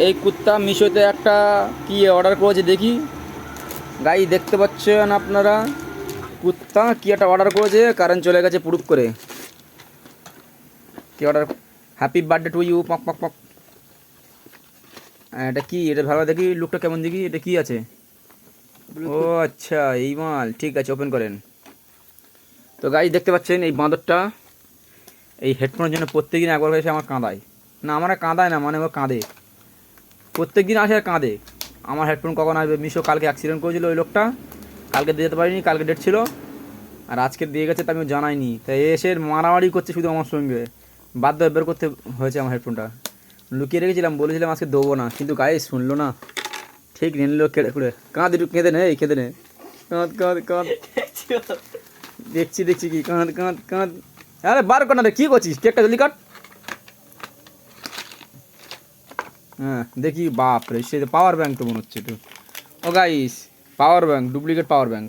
এই কুত্তা মিশোতে একটা কি অর্ডার করেছে দেখি। গাই দেখতে পাচ্ছেন আপনারা, কুত্তা কি একটা অর্ডার করেছে, কারেন্ট চলে গেছে পুরুপ করে। কি order? Happy birthday to you, পক পক পক। এটা কি? এটা ভালো দেখি, লুকটা কেমন দেখি, এটা কি আছে? ও আচ্ছা, এই মাল, ঠিক আছে, ওপেন করেন। তো গাই দেখতে পাচ্ছেন এই বাঁদরটা এই হেডফোনের জন্য প্রত্যেকদিন একবার এসে আমার কাঁদায়। না, আমার কাঁদায় না, মানে ও কাঁদে, প্রত্যেক দিন আসে আর কাঁদে। আমার হেডফোন কখন আসবে? মিশো কালকে অ্যাক্সিডেন্ট করেছিল ওই লোকটা, কালকে দিয়ে যেতে পারিনি, কালকে ডেট ছিল, আর আজকে দিয়ে গেছে, তা আমি জানাইনি, তাই এসে মারামারি করছে শুধু আমার সঙ্গে। বাধ্য হয়ে বের করতে হয়েছে আমার হেডফোনটা। লুকিয়ে রেখেছিলাম, বলেছিলাম আজকে দেবো না, কিন্তু গায়ে শুনলো না, ঠিক নিয়ে নিল কেড়ে কুড়ে। কাঁদ, একটু কেঁদে নে, এই কেঁদে নে, কাঁদ কাঁদ কাঁদ। দেখছি দেখছি কি, কাঁদ কাঁদ কাঁদ। আরে বার কর না রে, কী করছিস? কেকটা জলদি কাট। হ্যাঁ দেখি, বাপ রে, সে পাওয়ার ব্যাঙ্ক তো মনে হচ্ছে তো। ও guys, power bank, duplicate power bank.